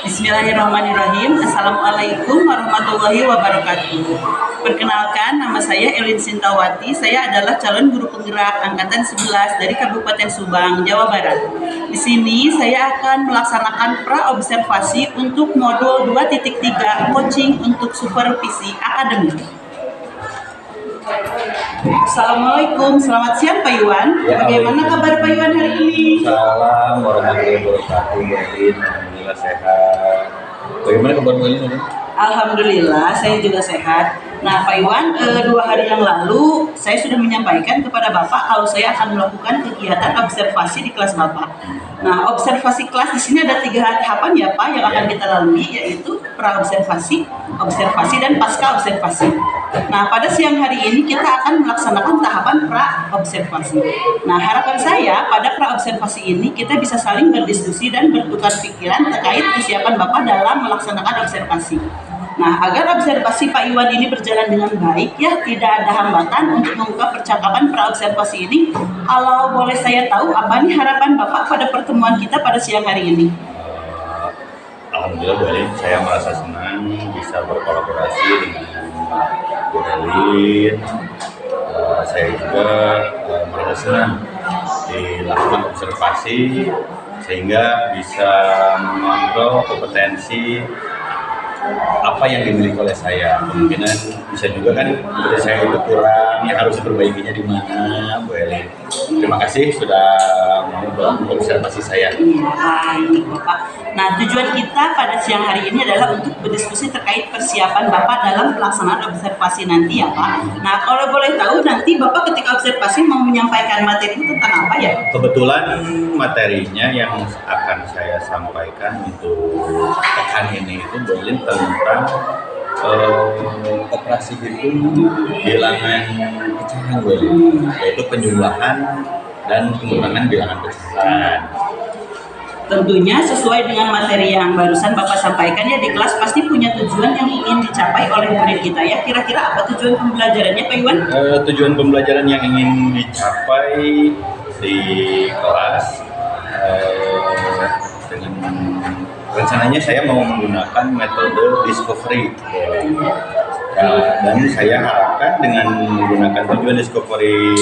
Bismillahirrahmanirrahim. Assalamualaikum warahmatullahi wabarakatuh. Perkenalkan, nama saya Elin Sintawati. Saya adalah calon guru penggerak angkatan 11 dari Kabupaten Subang, Jawa Barat. Di sini saya akan melaksanakan pra-observasi untuk modul 2.3 coaching untuk supervisi akademik. Assalamualaikum, selamat siang Pak Iwan. Ya, bagaimana kabar Pak Iwan hari ini? Salam warahmatullahi wabarakatuh, Bu Elin. Alhamdulillah sehat. Bagaimana kabar Bu Elin? Alhamdulillah, saya juga sehat. Nah, Pak Iwan, 2 hari yang lalu saya sudah menyampaikan kepada Bapak kalau saya akan melakukan kegiatan observasi di kelas Bapak. Nah, observasi kelas di sini ada 3 tahapan ya Pak yang akan kita lalui, yaitu pra-observasi, observasi, dan pasca observasi. Nah, pada siang hari ini kita akan melaksanakan tahapan pra-observasi. Nah, harapan saya pada pra-observasi ini kita bisa saling berdiskusi dan bertukar pikiran terkait kesiapan Bapak dalam melaksanakan observasi. Nah, agar observasi Pak Iwan ini berjalan dengan baik, ya tidak ada hambatan untuk membuka percakapan pra-observasi ini. Kalau boleh saya tahu, apa nih harapan Bapak pada pertemuan kita pada siang hari ini? Alhamdulillah Bu Elin, saya merasa senang bisa berkolaborasi dengan Bu Elin. Saya juga merasa senang dilakukan observasi sehingga bisa mengontrol kompetensi apa yang dimiliki oleh saya. Kemungkinan bisa juga kan dari saya itu kurang, yang harus diperbaikinya di mana, Bu Elin. Terima kasih sudah mau observasi saya. Baik, Bapak. Nah, tujuan kita pada siang hari ini adalah untuk berdiskusi terkait persiapan Bapak dalam pelaksanaan observasi nanti ya Pak. Nah, kalau boleh tahu nanti Bapak ketika observasi mau menyampaikan materi tentang apa ya? Kebetulan materinya yang akan saya sampaikan untuk pekan ini itu Bu Elin tentang operasi hitung bilangan pecahan Bu Elin, yaitu penjumlahan dan pengurangan bilangan pecahan. Tentunya sesuai dengan materi yang barusan Bapak sampaikan ya, di kelas pasti punya tujuan yang ingin dicapai oleh murid kita ya. Kira-kira apa tujuan pembelajarannya Pak Iwan? Tujuan pembelajaran yang ingin dicapai di kelas dengan rencananya saya mau menggunakan metode discovery. Dan saya harapkan dengan menggunakan tujuan discovery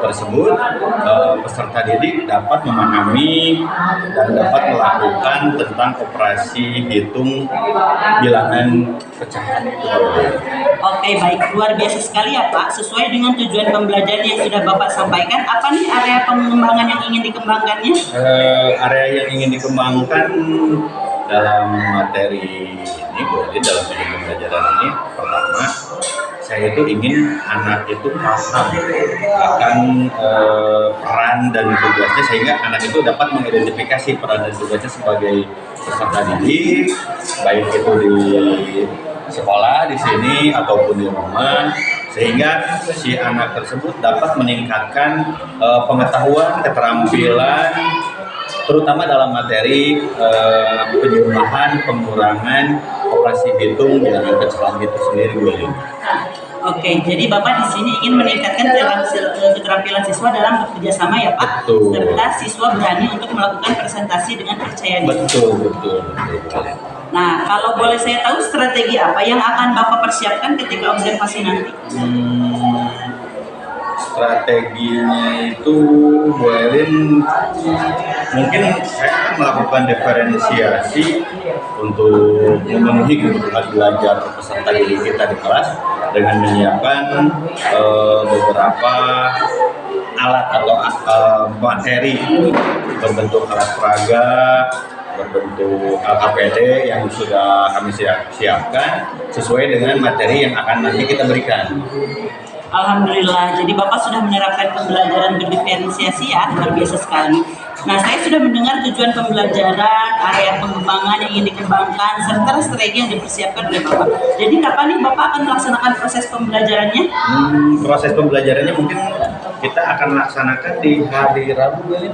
tersebut, peserta didik dapat memahami dan dapat melakukan tentang operasi hitung bilangan pecahan itu. Oke, baik, luar biasa sekali ya Pak. Sesuai dengan tujuan pembelajaran yang sudah Bapak sampaikan, apa nih area pengembangan yang ingin dikembangkannya? Area yang ingin dikembangkan dalam materi ini, boleh dalam tujuan pembelajaran ini, pertama saya itu ingin anak itu paham akan peran dan tugasnya, sehingga anak itu dapat mengidentifikasi peran dan tugasnya sebagai peserta didik, baik itu di sekolah di sini ataupun di rumah, sehingga si anak tersebut dapat meningkatkan pengetahuan, keterampilan, terutama dalam materi penjumlahan, pengurangan, operasi hitung bilangan pecahan itu sendiri Bu Elin. Oke, jadi Bapak di sini ingin meningkatkan keterampilan siswa dalam bekerja sama ya Pak, Betul. serta siswa berani untuk melakukan presentasi dengan percaya diri. Betul. Nah, kalau boleh saya tahu strategi apa yang akan Bapak persiapkan ketika observasi nanti? Strateginya itu Bu Elin, mungkin saya akan melakukan diferensiasi untuk memenuhi kebutuhan belajar peserta didik kita di kelas dengan menyiapkan beberapa alat atau materi berbentuk alat peraga, berbentuk LKPD yang sudah kami siapkan sesuai dengan materi yang akan nanti kita berikan. Alhamdulillah, jadi Bapak sudah menerapkan pembelajaran berdiferensiasi ya, luar biasa sekali. Nah, saya sudah mendengar tujuan pembelajaran, area pengembangan yang ingin dikembangkan, serta strategi yang dipersiapkan oleh Bapak. Jadi kapan nih Bapak akan melaksanakan proses pembelajarannya? Proses pembelajarannya mungkin kita akan laksanakan di hari Rabu di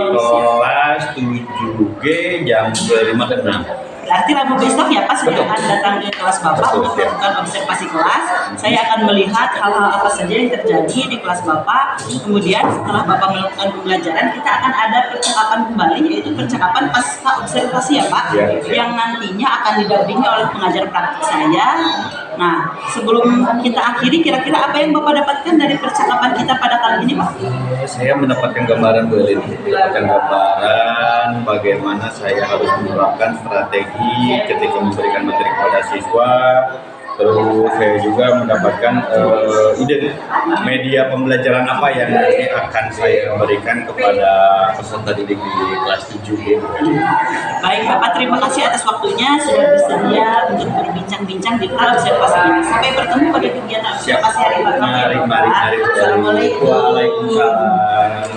kelas 7G jam 5 ke 6. Berarti Rabu besok ya Pak, saya Betul. akan datang ke kelas Bapak Betul, untuk ya. melakukan observasi kelas. Saya akan melihat hal-hal apa saja yang terjadi di kelas Bapak. Kemudian setelah Bapak melakukan pembelajaran, kita akan ada percakapan kembali, yaitu percakapan pasca observasi ya Pak, Ya. yang nantinya akan didampingi oleh pengajar praktik saya. Nah, sebelum kita akhiri, kira-kira apa yang Bapak dapatkan dari percakapan kita pada kali ini Pak? Saya mendapatkan gambaran Bu Elin, mendapatkan gambaran bagaimana saya harus menerapkan strategi ketika memberikan materi kepada siswa. Terus saya juga mendapatkan ide media pembelajaran apa yang nanti akan saya berikan kepada peserta didik di kelas 7 Bu. Baik Bapak, terima kasih atas waktunya sudah bersedia untuk berbincang-bincang di hal observasi ini. Sampai bertemu pada kegiatan observasi hari Bapak. Mari. Assalamualaikum. Waalaikumsalam.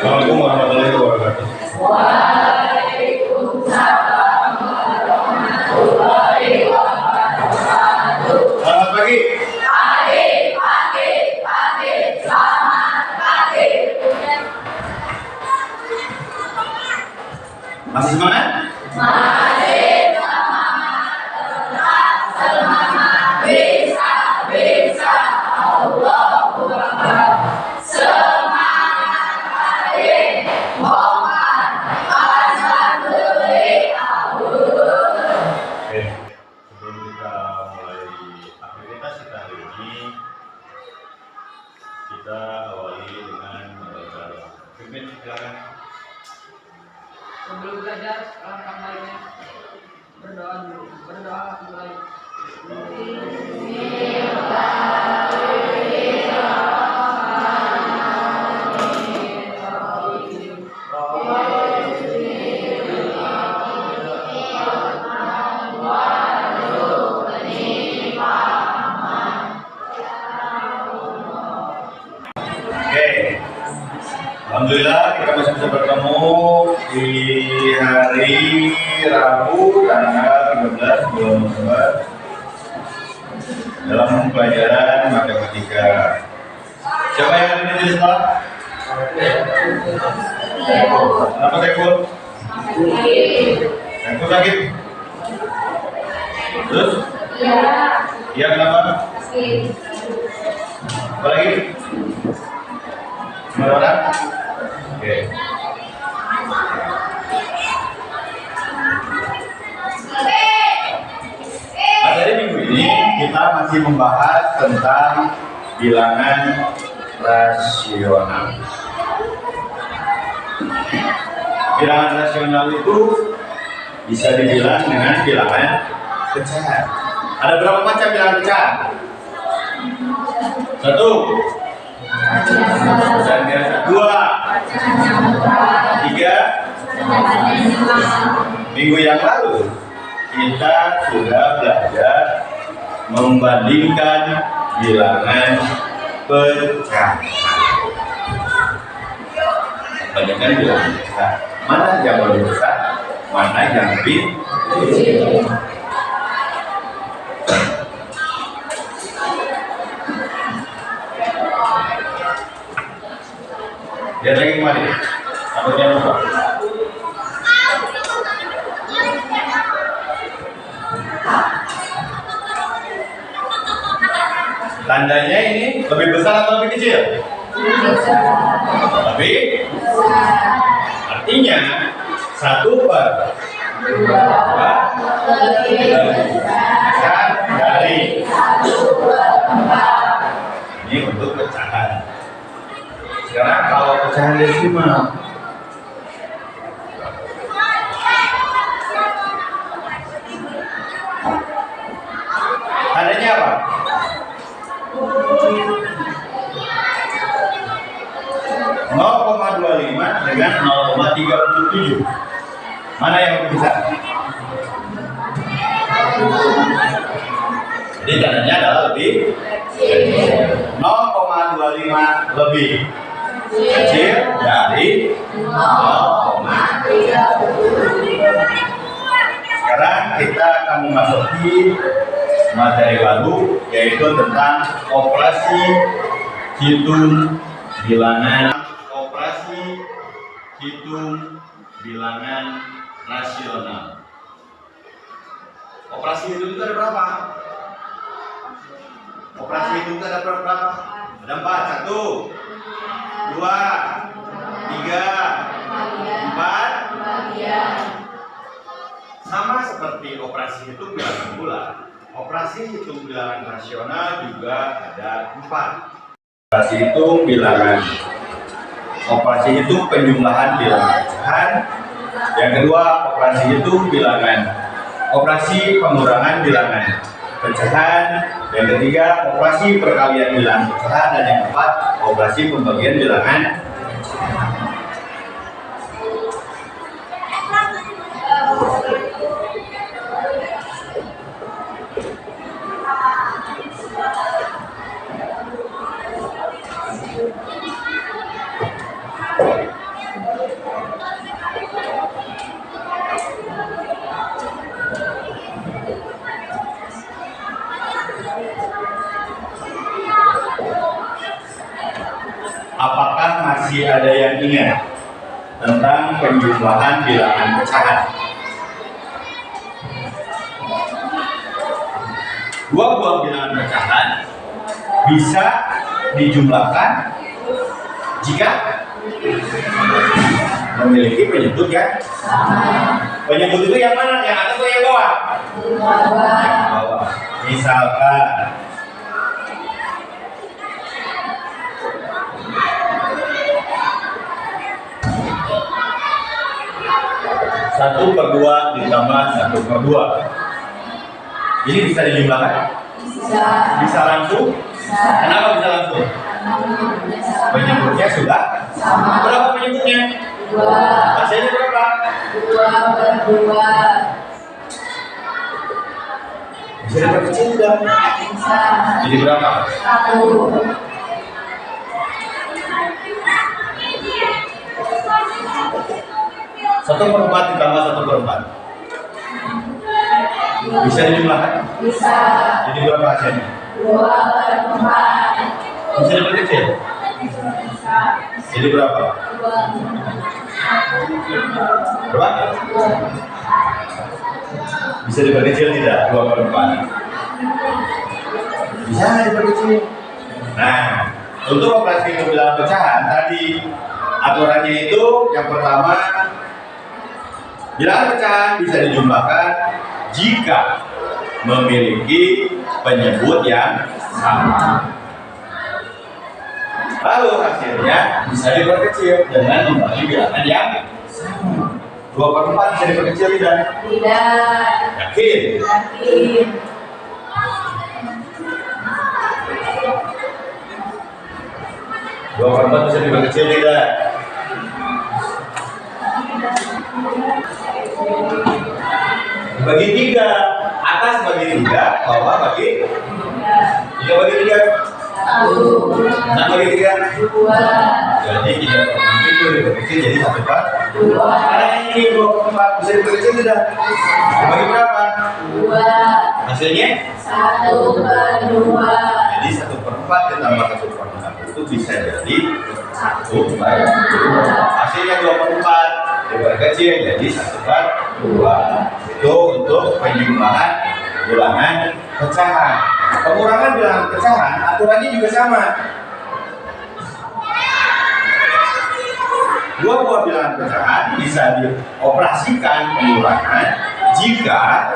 Assalamualaikum warahmatullahi wabarakatuh. Selamat pagi. Masih semangat? Oke, sebelum kita mulai aktivitas kita hari ini, kita awali dengan membaca doa. Pimpin, silakan. Sebelum belajar, alangkah baiknya berdoa dulu. Berdoa mulai. Oke, alhamdulillah kita masih bisa bertemu di hari Rabu tanggal 13 bulan November dalam pelajaran matematika. Siapa yang ada di sekolah? Apa Saiful? Saiful sakit? Terus? Iya kenapa? Apa lagi? Semua orang? Oke. Pada minggu ini kita masih membahas tentang bilangan rasional. Bilangan rasional itu bisa dibilang dengan bilangan pecahan. Ada berapa macam bilangan pecahan? Satu. Dan biasa. Dua. Tiga. Minggu yang lalu kita sudah belajar membandingkan bilangan pecahan. Membandingkan bilangan pecahan. Mana yang lebih besar, mana yang lebih kecil. Lihat lagi kembali. Takutnya lupa. Tandanya ini lebih besar atau lebih kecil? Lebih artinya 1/2 lebih besar dari ini untuk pecahan. Sekarang kalau pecahan desimal, tandanya apa? dengan 0,37. Mana yang lebih besar? Jadi tandanya adalah lebih kecil. 0,25 lebih kecil dari 0,37. Sekarang kita akan memasuki materi baru, yaitu tentang operasi hitung bilangan. Operasi hitung bilangan rasional. Operasi hitung itu ada berapa? Operasi hitung itu ada berapa? Ada 4. 1, 2, 3, 4. Sama seperti operasi hitung bilangan bulat. Operasi hitung bilangan rasional juga ada 4. Operasi hitung bilangan. Operasi hitung penjumlahan bilangan pecahan. Yang kedua, operasi hitung bilangan. Operasi pengurangan bilangan pecahan. Yang ketiga, operasi perkalian bilangan pecahan. Dan yang keempat, operasi pembagian bilangan. Apakah masih ada yang ingat tentang penjumlahan bilangan pecahan? Dua buah bilangan pecahan bisa dijumlahkan jika memiliki penyebut yang sama. Penyebut itu yang mana? Yang atas atau yang bawah? Yang bawah. Misalkan 1/2 ditambah 1/2. Ini bisa dijumlahkan? Bisa. Bisa langsung? Bisa. Kenapa bisa langsung? Penyebutnya sudah sama. Berapa penyebutnya? 2. Hasilnya berapa? 2/2. Bisa diperkecil tidak? Bisa. Jadi berapa? 1. 1/4 ditambah 1/4. Bisa dijumlahkan? Bisa. Jadi berapa hasilnya? 2/4. Bisa diperkecil? Bisa. Jadi berapa? 2. Berapa? Bisa diperkecil tidak? 2/4. Bisa diperkecil. Nah, untuk operasi bilangan pecahan tadi aturannya itu yang pertama, bilangan pecahan bisa dijumlahkan jika memiliki penyebut yang sama. Lalu hasilnya bisa diperkecil dengan membagi bilangan yang sama. 2/4 bisa diperkecil tidak? Tidak. Yakin? Yakin. Dua per 4 bisa diperkecil tidak? Bagi 3, atas bagi 3, bawah bagi 3 bagi 3. 1. 6 bagi 3. 2. Jadi 3/6 itu diperkecil jadi 1/2. Karena ini 2/4 bisa diperkecil tidak? Bagi berapa? 2. Hasilnya 1/2. Jadi 1/4 ditambah 1/6 itu bisa jadi 1/2. Hasilnya 2/4 diperkecil jadi 1/2. Itu untuk penjumlahan bilangan pecahan. Pengurangan bilangan pecahan aturannya juga sama. Dua buah bilangan pecahan bisa dioperasikan pengurangan jika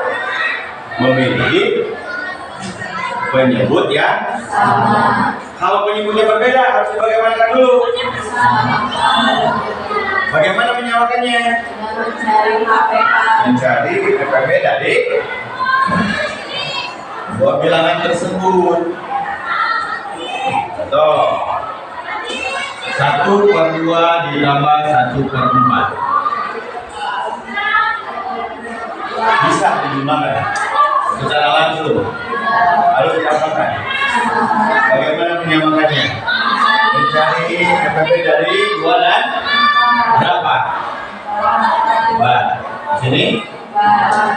memiliki penyebut yang sama. Kalau penyebutnya berbeda harus bagaimana dulu? Bagaimana menyamakannya? Mencari PPB dari buah bilangan tersebut. Contoh 1/2 ditambah 1/4 bisa dijumlahkan secara langsung. Harus diapakan? Bagaimana menyamakannya? Mencari PPB dari 2 dan berapa? 4. Di sini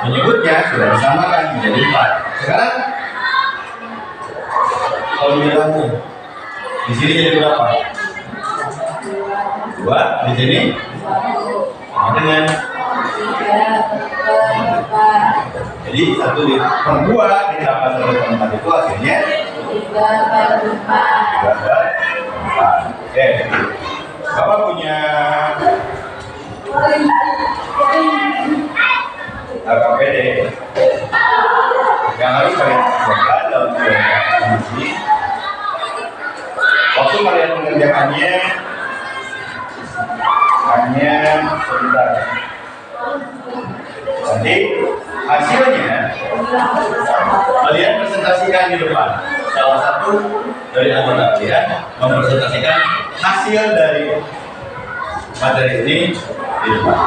menyebutnya sudah disamakan menjadi 4. Sekarang kalau bilangnya di sini jadi berapa? 2. Di sini sama dengan Jadi 1/2 ditambah 1/4 itu hasilnya 3/4. Oke. Bapak punya KPD yang harus kalian kerjakan dalam ini. Waktu kalian mengerjakannya hanya sebentar. Nanti hasilnya kalian presentasikan di depan. Salah satu dari anggota kalian mempresentasikan hasil dari materi ini di depan.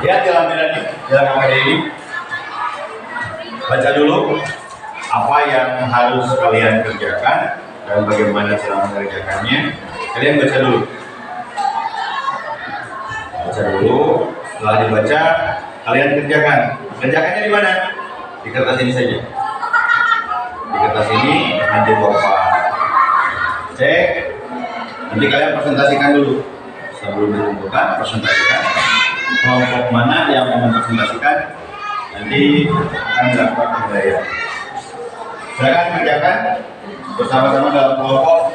Lihat dalam KPD ini, baca dulu apa yang harus kalian kerjakan dan bagaimana cara mengerjakannya. Kalian baca dulu. Baca dulu, setelah dibaca kalian kerjakan. Kerjakannya di mana? Di kertas ini saja. Di kertas ini nanti Bapak cek. Nanti kalian presentasikan dulu. Sebelum dikumpulkan, presentasikan. Kelompok mana yang mau mempresentasikan nanti akan dilakukan penilaian. Silakan kerjakan bersama-sama dalam kelompok.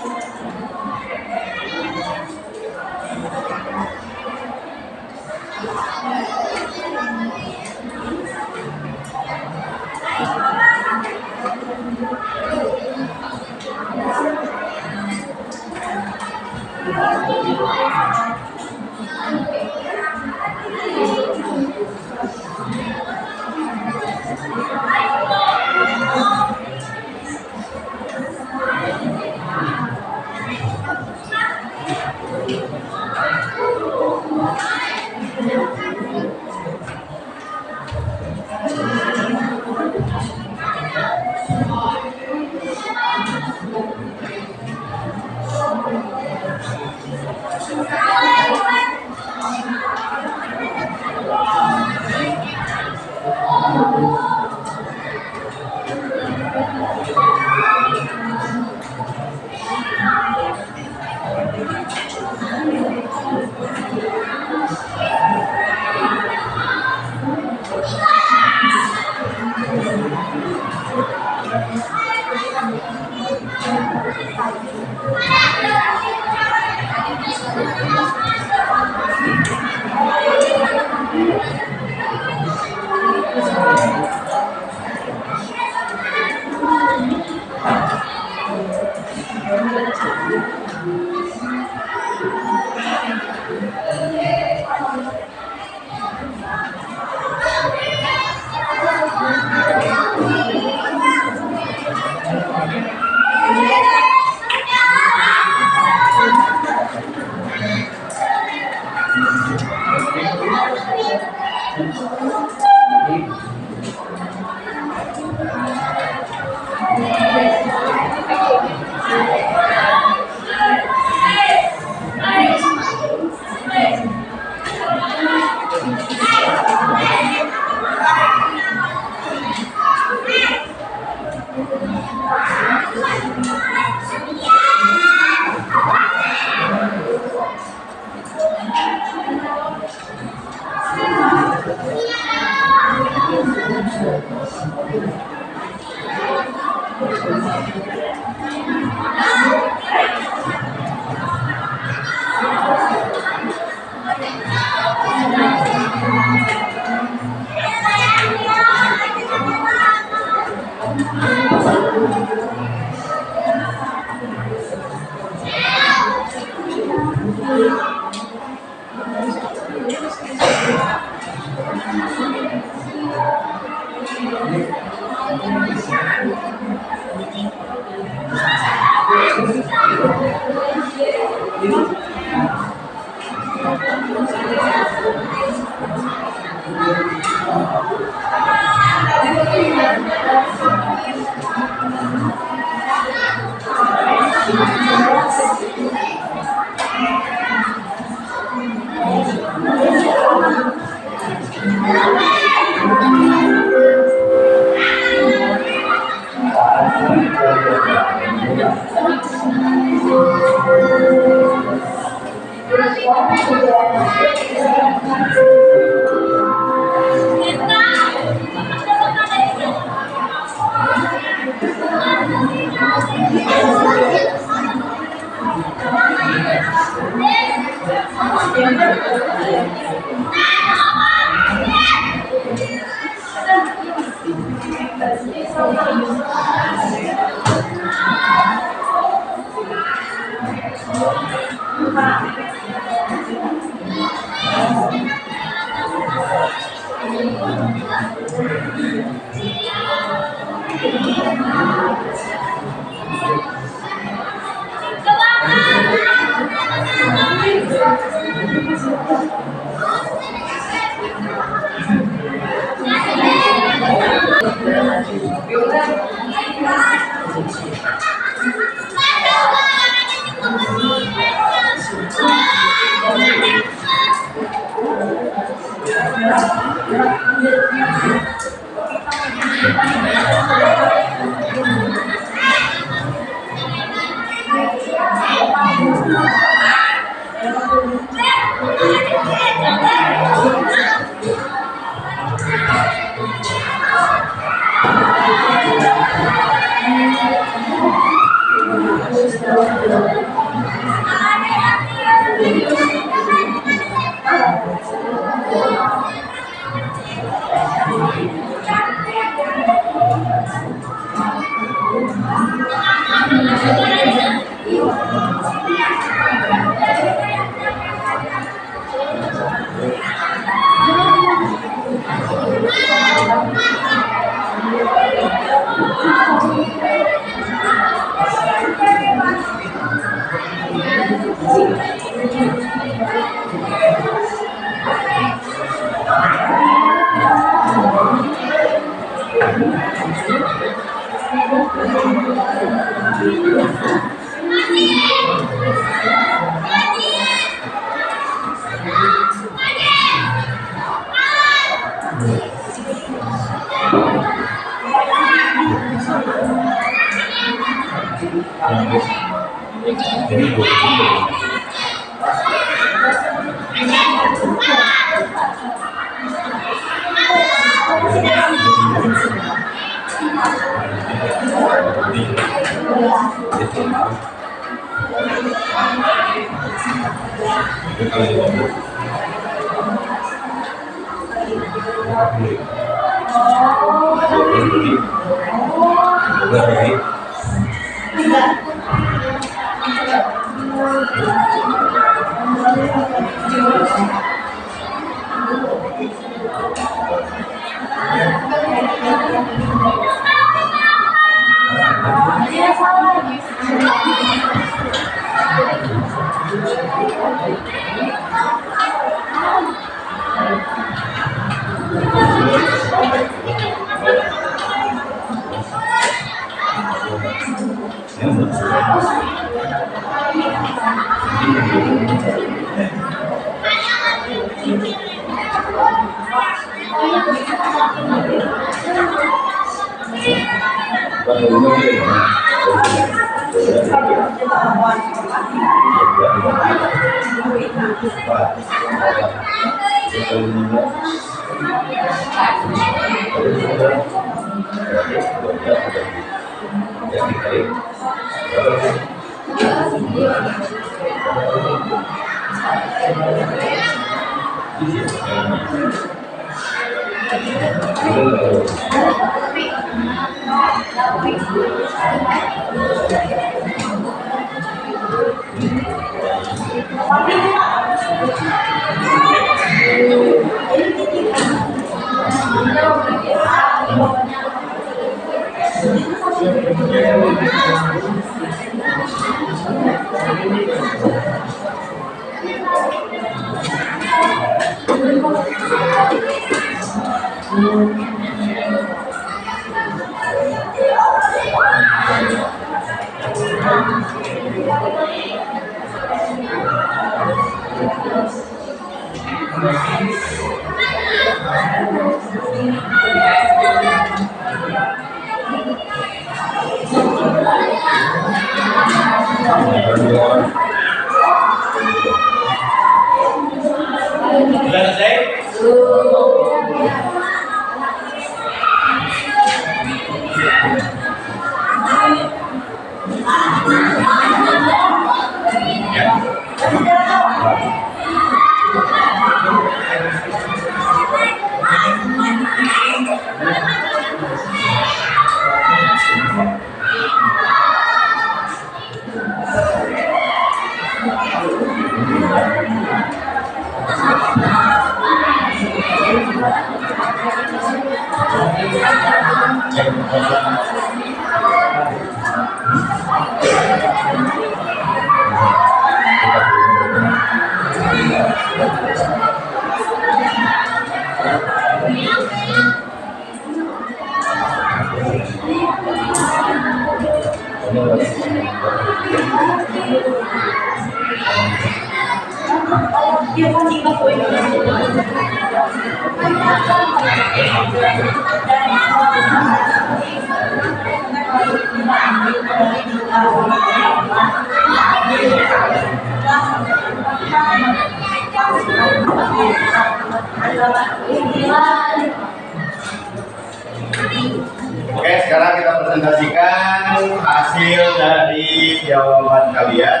Oke, sekarang kita presentasikan hasil dari jawaban kalian.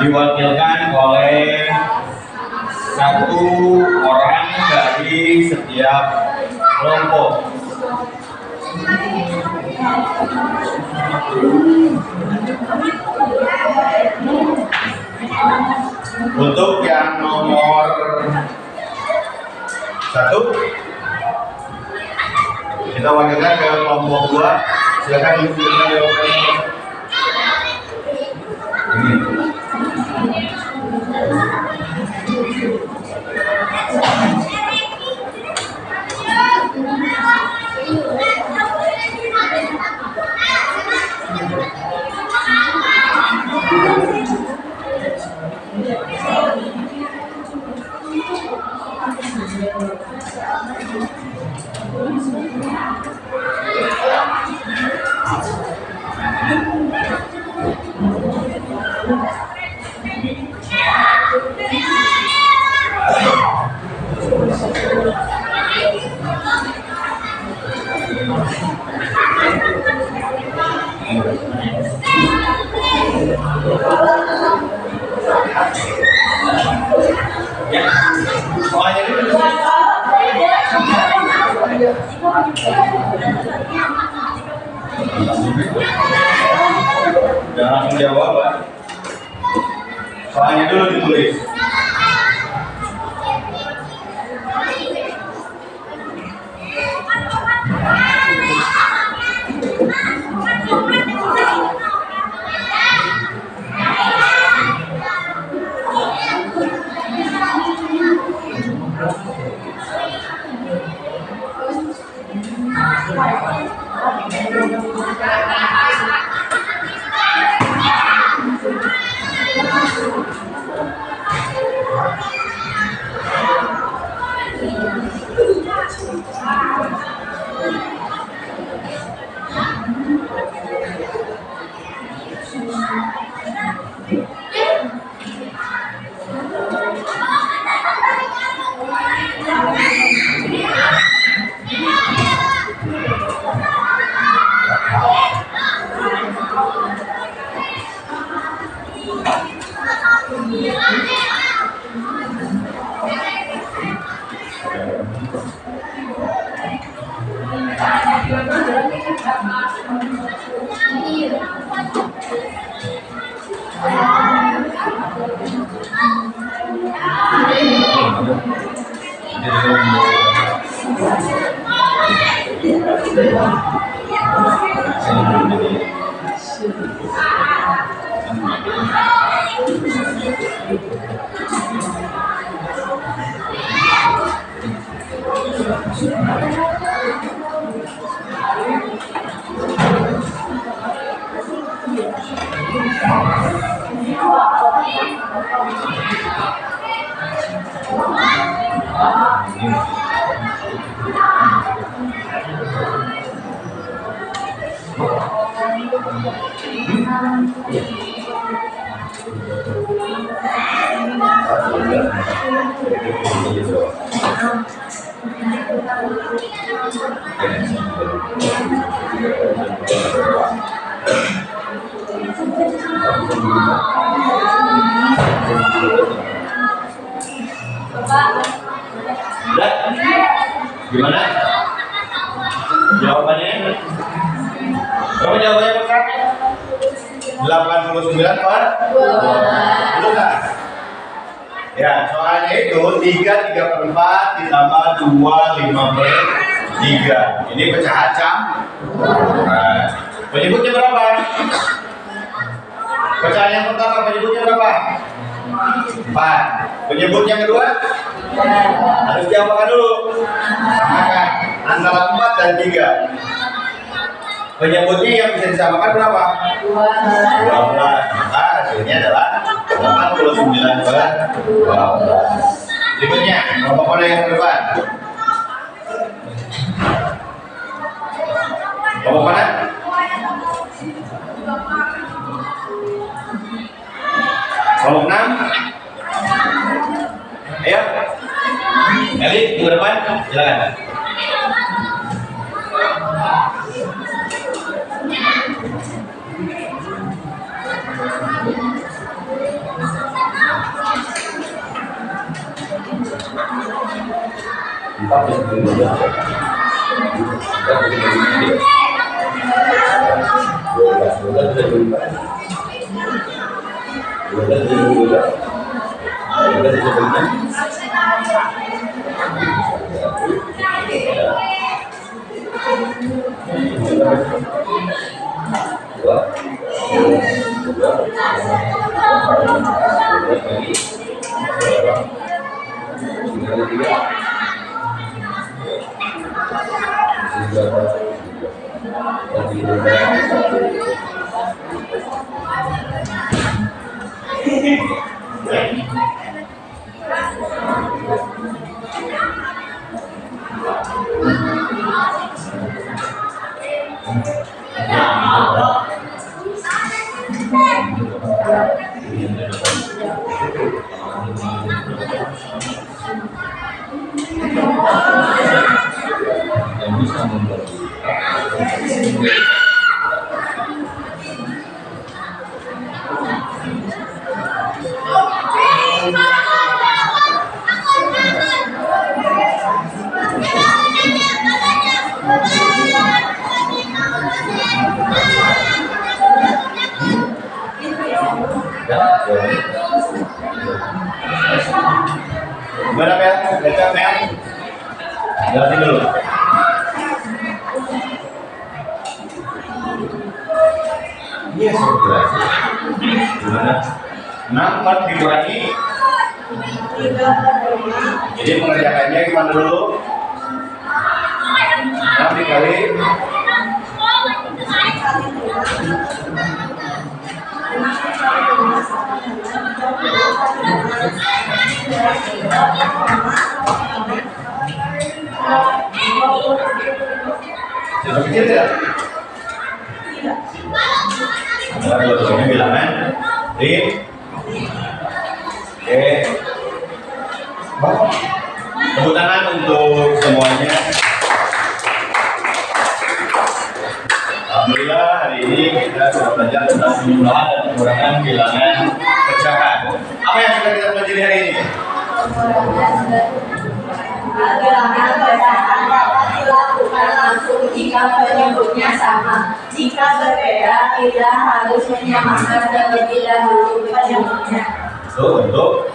Diwakilkan oleh satu orang setiap kelompok. Untuk yang nomor 1, kita wakilkan ke kelompok 2. Silakan dudukkan jawabannya. Ya, soalnya dulu. Jangan langsung jawab. Soalnya dulu ditulis. Gimana? Jawabannya? Berapa jawabannya Pak? 89 per 2. Betul nggak? Ya, soalnya itu 3/4 ditambah 2/15. Ini pecahan campuran. Penyebutnya berapa? Pecahan yang pertama penyebutnya berapa? 4. Penyebut yang kedua? Harus diapakan dulu? Samakan antara 4 dan 3. Penyebutnya yang bisa disamakan berapa? 12. Maka hasilnya adalah 89 per 12. Berikutnya, kelompok mana yang terdepan? Kelompok mana? Kelompok 6. Ayo, Eli, ke depan, silakan. Gimana Mel? Baca Mel? Jelasin dulu. Iya, saya jelasin. Gimana? 6 4 dikurangi. Jadi mengerjakannya gimana dulu? 6 dikali sudah kecil tidak? Tidak. Dua-duanya bilangan. Oke. Tepuk tangan untuk semuanya. Alhamdulillah hari ini kita sudah belajar tentang penjumlahan dan pengurangan bilangan pecahan. Apa yang sudah kita pelajari hari ini? Bilangan pecahan dapat dilakukan langsung jika penyebutnya sama. Jika berbeda, tidak harus menyamakan terlebih dahulu penyebutnya. Itu untuk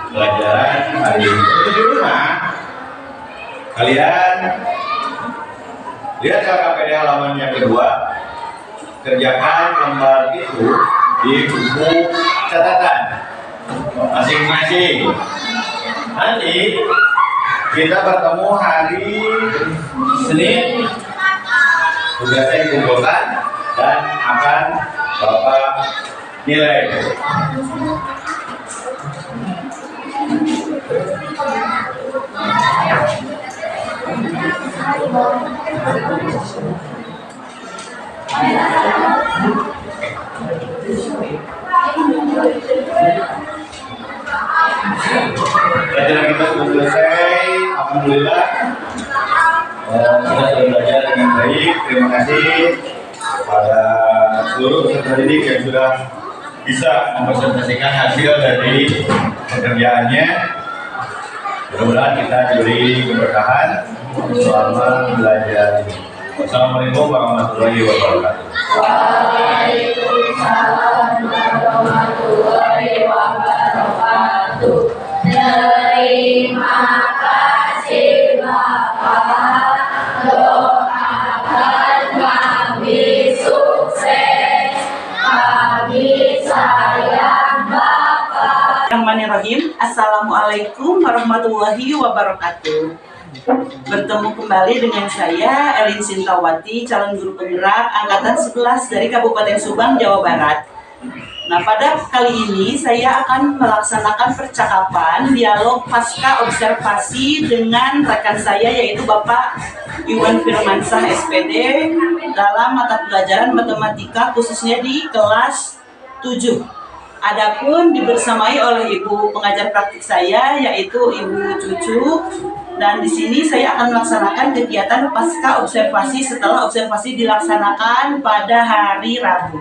pelajaran hari ini. Itu di rumah kalian lihat KKPD halaman yang kedua, kerjakan lembar itu di buku catatan masing-masing. Nanti kita bertemu hari Senin, tugasnya dikumpulkan dan akan Bapak nilai. Pelajaran kita sudah selesai, alhamdulillah. Kita sudah belajar dengan baik. Terima kasih pada seluruh peserta didik yang sudah bisa mempresentasikan hasil dari pekerjaannya. Mudah-mudahan kita diberi keberkahan selama belajar. Wassalamualaikum warahmatullahi wabarakatuh. Waalaikumsalam warahmatullahi wabarakatuh. Terima kasih Bapak, doakan kami sukses. Kami sayang Bapak. Bismillahirrahmanirrahim. Assalamualaikum warahmatullahi wabarakatuh. Bertemu kembali dengan saya Elin Sintawati, calon guru penggerak angkatan 11 dari Kabupaten Subang, Jawa Barat. Nah, pada kali ini saya akan melaksanakan percakapan dialog pasca observasi dengan rekan saya yaitu Bapak Iwan Firmansyah SPD dalam mata pelajaran matematika khususnya di kelas 7. Adapun dibersamai oleh ibu pengajar praktik saya yaitu Ibu Cucu, dan di sini saya akan melaksanakan kegiatan pasca observasi setelah observasi dilaksanakan pada hari Rabu.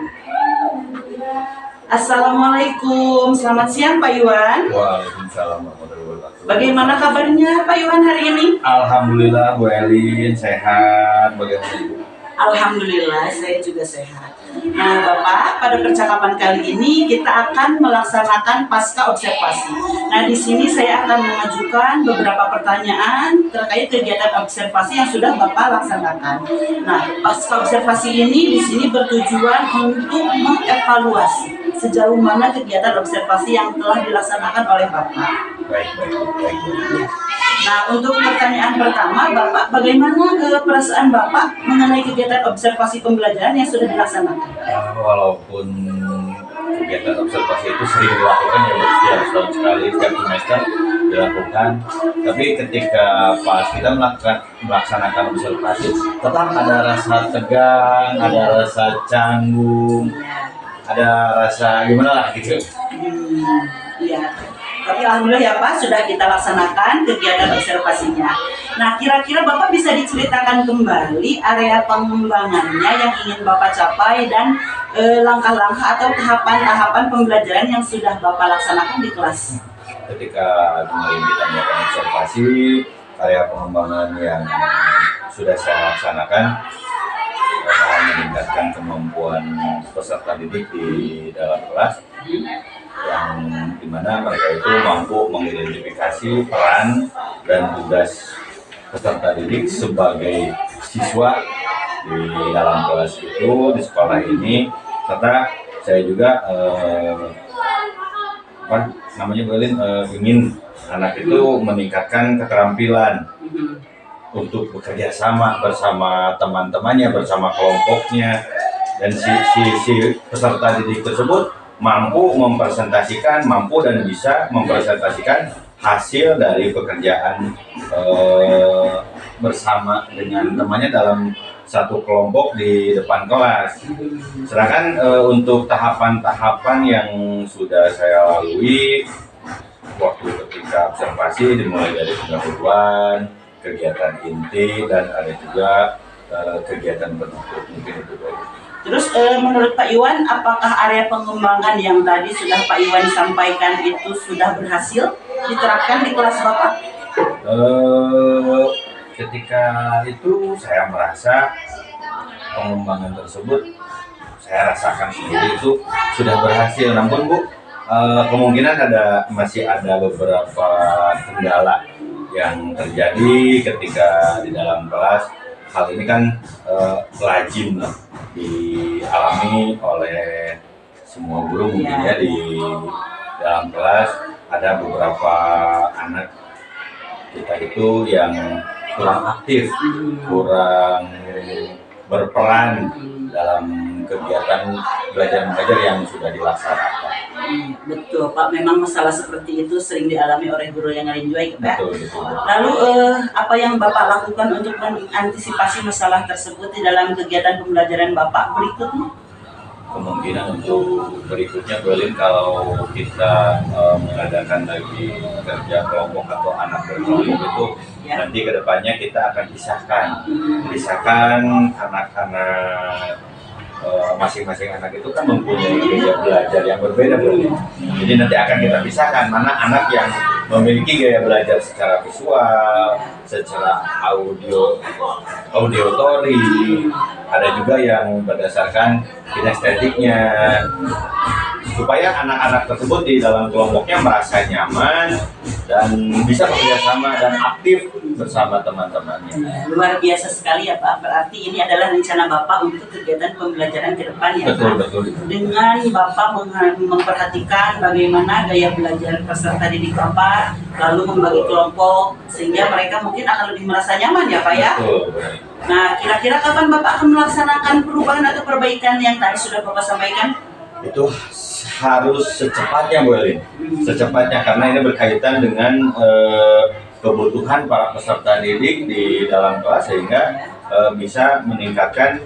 Assalamualaikum, selamat siang Pak Iwan. Waalaikumsalam warahmatullahi wabarakatuh. Bagaimana kabarnya Pak Iwan hari ini? Alhamdulillah Bu Elin sehat. Bagaimana Ibu? Alhamdulillah, saya juga sehat. Nah, Bapak, pada percakapan kali ini kita akan melaksanakan pasca observasi. Nah, di sini saya akan mengajukan beberapa pertanyaan terkait kegiatan observasi yang sudah Bapak laksanakan. Nah, pasca observasi ini di sini bertujuan untuk mengevaluasi sejauh mana kegiatan observasi yang telah dilaksanakan oleh Bapak. Baik. Nah, untuk pertanyaan pertama, Bapak, bagaimana perasaan Bapak mengenai kegiatan observasi pembelajaran yang sudah dilaksanakan? Walaupun kegiatan observasi itu sering dilakukan ya setiap tahun sekali, setiap semester dilakukan, tapi ketika pas kita melaksanakan observasi, tetap ada rasa tegang, ada rasa canggung, ada rasa gimana lah gitu. Iya. Tapi alhamdulillah ya Pak, sudah kita laksanakan kegiatan observasinya. Nah, kira-kira Bapak bisa diceritakan kembali area pengembangannya yang ingin Bapak capai dan langkah-langkah atau tahapan-tahapan pembelajaran yang sudah Bapak laksanakan di kelas. Ketika kemarin kita melakukan observasi, area pengembangan yang sudah saya laksanakan meningkatkan kemampuan peserta didik di dalam kelas, yang dimana mereka itu mampu mengidentifikasi peran dan tugas peserta didik sebagai siswa di dalam kelas itu di sekolah ini, serta saya juga ingin anak itu meningkatkan keterampilan untuk bekerja sama bersama teman-temannya, bersama kelompoknya, dan si peserta didik tersebut mampu dan bisa mempresentasikan hasil dari pekerjaan bersama dengan temannya dalam satu kelompok di depan kelas. Sedangkan untuk tahapan-tahapan yang sudah saya lalui waktu ketika observasi, dimulai dari pendahuluan, kegiatan inti, dan ada juga kegiatan penutup, mungkin itu dulu. Terus menurut Pak Iwan, apakah area pengembangan yang tadi sudah Pak Iwan sampaikan itu sudah berhasil diterapkan di kelas Bapak? Ketika itu saya merasa pengembangan tersebut saya rasakan sendiri itu sudah berhasil. Namun Bu, kemungkinan masih ada beberapa kendala yang terjadi ketika di dalam kelas. Hal ini kan lazim lah dialami oleh semua guru mungkin ya di dalam kelas. Ada beberapa anak kita itu yang kurang aktif, kurang berperan dalam kegiatan belajar mengajar yang sudah dilaksanakan. Betul Pak, memang masalah seperti itu sering dialami oleh guru yang lain juga ya Pak. Betul. Lalu apa yang Bapak lakukan untuk mengantisipasi masalah tersebut di dalam kegiatan pembelajaran Bapak berikutnya? Kemungkinan untuk berikutnya Berlin, kalau kita mengadakan lagi kerja kelompok atau anak berkelompok itu nanti kedepannya kita akan pisahkan anak-anak, masing-masing anak itu kan mempunyai gaya belajar yang berbeda Berlin. Jadi nanti akan kita pisahkan mana anak yang memiliki gaya belajar secara visual, secara audiotori, ada juga yang berdasarkan kinestetiknya, supaya anak-anak tersebut di dalam kelompoknya merasa nyaman dan bisa bekerja sama dan aktif bersama teman-temannya. Luar biasa sekali ya Pak, berarti ini adalah rencana Bapak untuk kegiatan pembelajaran ke depan ya Pak. Betul. Dengan Bapak memperhatikan bagaimana gaya belajar peserta didik Bapak, lalu membagi kelompok sehingga mereka mungkin akan lebih merasa nyaman ya Pak ya. Betul. Nah, kira-kira kapan Bapak akan melaksanakan perubahan atau perbaikan yang tadi sudah Bapak sampaikan? Itu harus secepatnya Bu Elin, secepatnya, karena ini berkaitan dengan kebutuhan para peserta didik di dalam kelas, sehingga bisa meningkatkan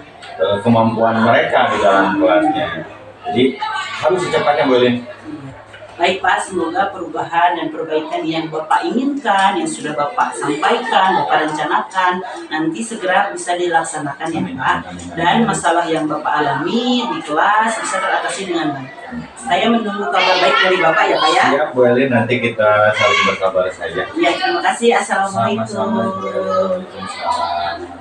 kemampuan mereka di dalam kelasnya. Jadi harus secepatnya Bu Elin. Baik Pak, semoga perubahan dan perbaikan yang Bapak inginkan, yang sudah Bapak sampaikan, Bapak rencanakan, nanti segera bisa dilaksanakan ya Pak. Dan masalah yang Bapak alami di kelas bisa teratasi dengan baik. Saya menunggu kabar baik dari Bapak ya Pak ya. Siap Bu Elin, nanti kita saling berkabar saja. Ya, terima kasih. Assalamualaikum. Sama-sama Bu Elin. Waalaikumsalam.